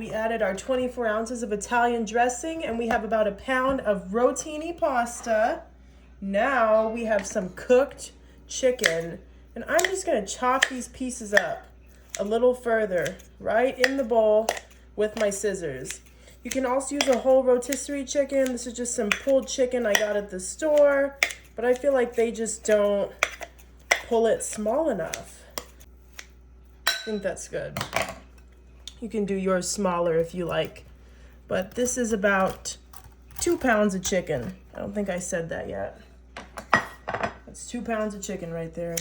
we added our 24 ounces of Italian dressing and we have about a pound of rotini pasta. Now we have some cooked chicken and I'm just gonna chop these pieces up a little further right in the bowl with my scissors. You can also use a whole rotisserie chicken. This is just some pulled chicken I got at the store, but I feel like they just don't pull it small enough. I think that's good. You can do yours smaller if you like, but this is about 2 pounds of chicken. I don't think I said that yet. That's 2 pounds of chicken right there.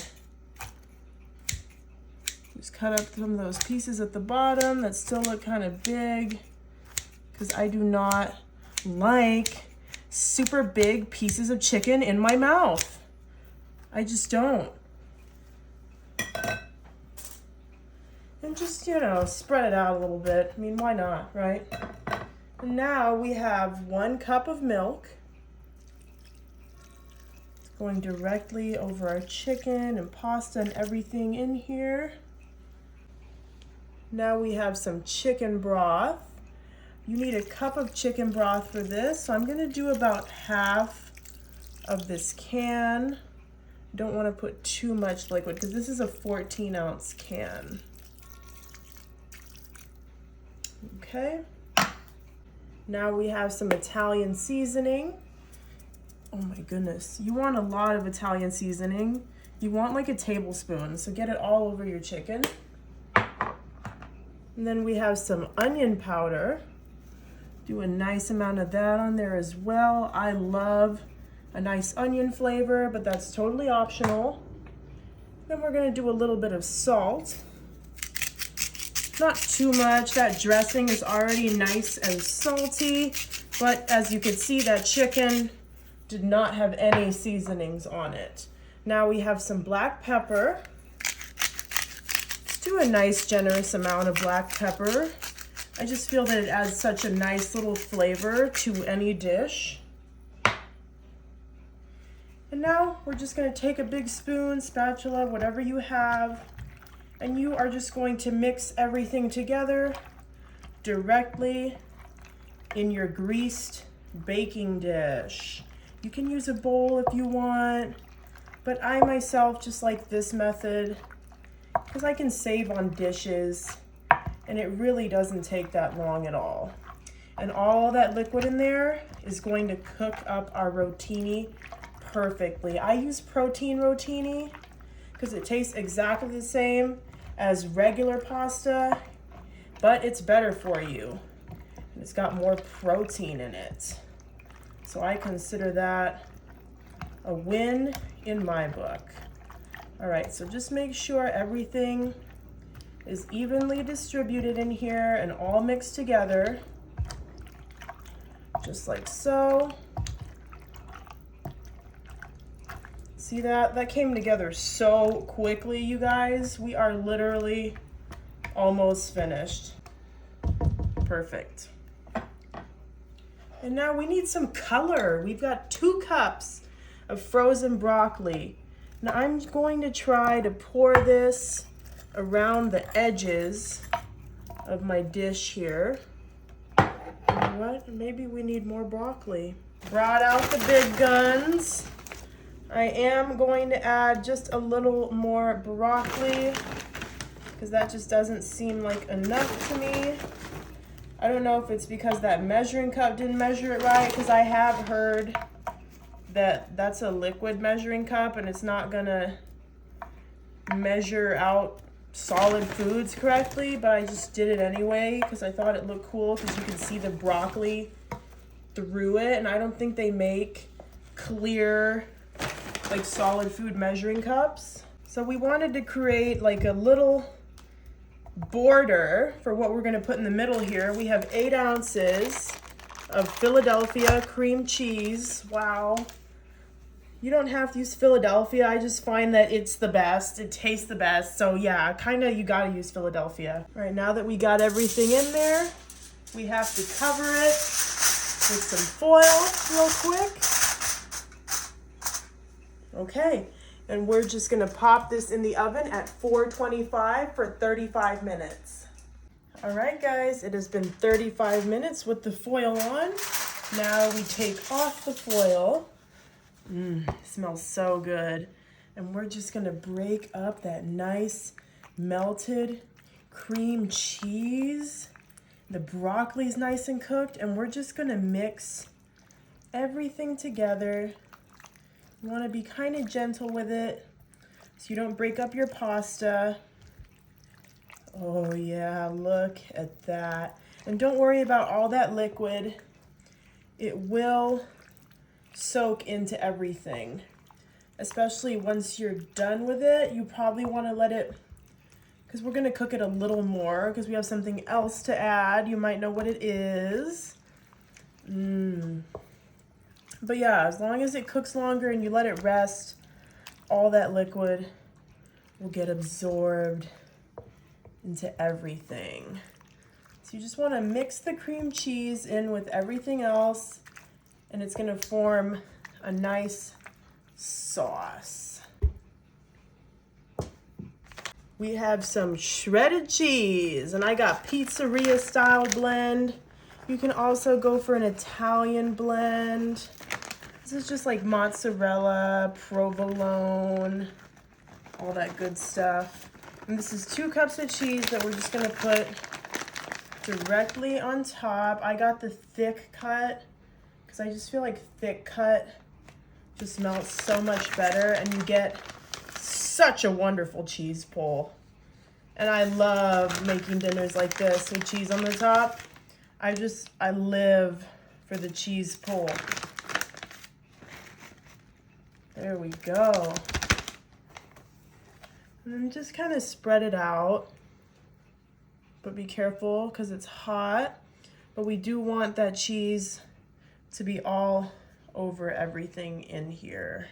Just cut up some of those pieces at the bottom that still look kind of big because I do not like super big pieces of chicken in my mouth. I just don't. And just, you know, spread it out a little bit. I mean, why not, right? And now we have 1 cup of milk. It's going directly over our chicken and pasta and everything in here. Now we have some chicken broth. You need a cup of chicken broth for this. So I'm gonna do about half of this can. Don't wanna put too much liquid because this is a 14-ounce can. Okay, now we have some Italian seasoning. Oh my goodness, you want a lot of Italian seasoning. You want like a tablespoon, so get it all over your chicken. And then we have some onion powder. Do a nice amount of that on there as well. I love a nice onion flavor, but that's totally optional. Then we're gonna do a little bit of salt. Not too much. That dressing is already nice and salty, but as you can see, that chicken did not have any seasonings on it. Now we have some black pepper. Let's do a nice generous amount of black pepper. I just feel that it adds such a nice little flavor to any dish. And now we're just gonna take a big spoon, spatula, whatever you have, and you are just going to mix everything together directly in your greased baking dish. You can use a bowl if you want, but I myself just like this method because I can save on dishes and it really doesn't take that long at all. And all that liquid in there is going to cook up our rotini perfectly. I use protein rotini because it tastes exactly the same as regular pasta, but it's better for you. And it's got more protein in it. So I consider that a win in my book. All right, so just make sure everything is evenly distributed in here and all mixed together, just like so. See that? That came together so quickly, you guys. We are literally almost finished. Perfect. And now we need some color. We've got 2 cups of frozen broccoli. Now I'm going to try to pour this around the edges of my dish here. You know what? Maybe we need more broccoli. Brought out the big guns. I am going to add just a little more broccoli because that just doesn't seem like enough to me. I don't know if it's because that measuring cup didn't measure it right, because I have heard that that's a liquid measuring cup and it's not gonna measure out solid foods correctly, but I just did it anyway because I thought it looked cool because you can see the broccoli through it, and I don't think they make clear like solid food measuring cups. So we wanted to create like a little border for what we're gonna put in the middle here. We have 8 ounces of Philadelphia cream cheese. Wow. You don't have to use Philadelphia. I just find that it's the best. It tastes the best. So yeah, kinda you gotta use Philadelphia. All right, now that we got everything in there, we have to cover it with some foil real quick. Okay, and we're just gonna pop this in the oven at 425 for 35 minutes. All right, guys, it has been 35 minutes with the foil on. Now we take off the foil. Smells so good. And we're just gonna break up that nice melted cream cheese. The broccoli's nice and cooked, and we're just gonna mix everything together. You wanna be kind of gentle with it so you don't break up your pasta. Oh yeah, look at that. And don't worry about all that liquid. It will soak into everything. Especially once you're done with it, you probably want to let it, because we're going to cook it a little more because we have something else to add. You might know what it is. But yeah, as long as it cooks longer and you let it rest, all that liquid will get absorbed into everything. So you just want to mix the cream cheese in with everything else, and it's going to form a nice sauce. We have some shredded cheese, and I got pizzeria style blend. You can also go for an Italian blend. This is just like mozzarella, provolone, all that good stuff. And this is 2 cups of cheese that we're just gonna put directly on top. I got the thick cut because I just feel like thick cut just melts so much better, and you get such a wonderful cheese pull. And I love making dinners like this with cheese on the top. I live for the cheese pull. There we go. And then just kind of spread it out. But be careful because it's hot. But we do want that cheese to be all over everything in here.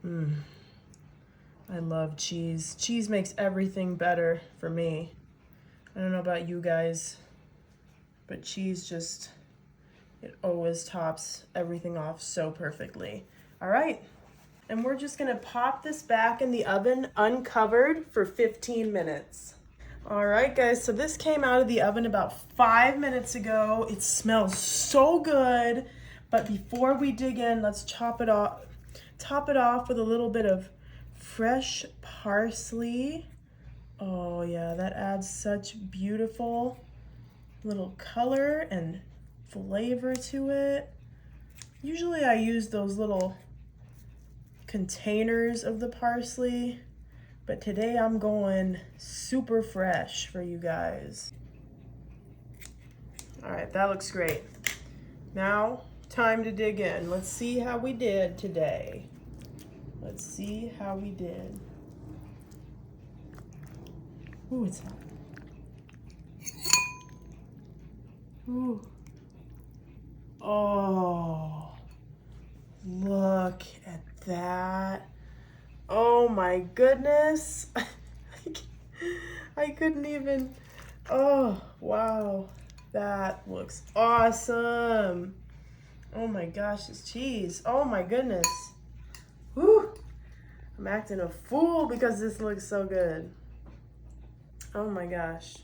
I love cheese. Cheese makes everything better for me. I don't know about you guys, but cheese just, it always tops everything off so perfectly. All right, and we're just gonna pop this back in the oven uncovered for 15 minutes. All right, guys, so this came out of the oven about 5 minutes ago. It smells so good, but before we dig in, let's top it off with a little bit of fresh parsley. Oh yeah, that adds such beautiful little color and flavor to it. Usually I use those little containers of the parsley, but today I'm going super fresh for you guys. All right, that looks great. Now, time to dig in. Let's see how we did today. Let's see how we did. Ooh, it's hot. Ooh. Oh, look at that. Oh my goodness. I couldn't even, oh, wow. That looks awesome. Oh my gosh, this cheese. Oh my goodness. Whew. I'm acting a fool because this looks so good. Oh my gosh.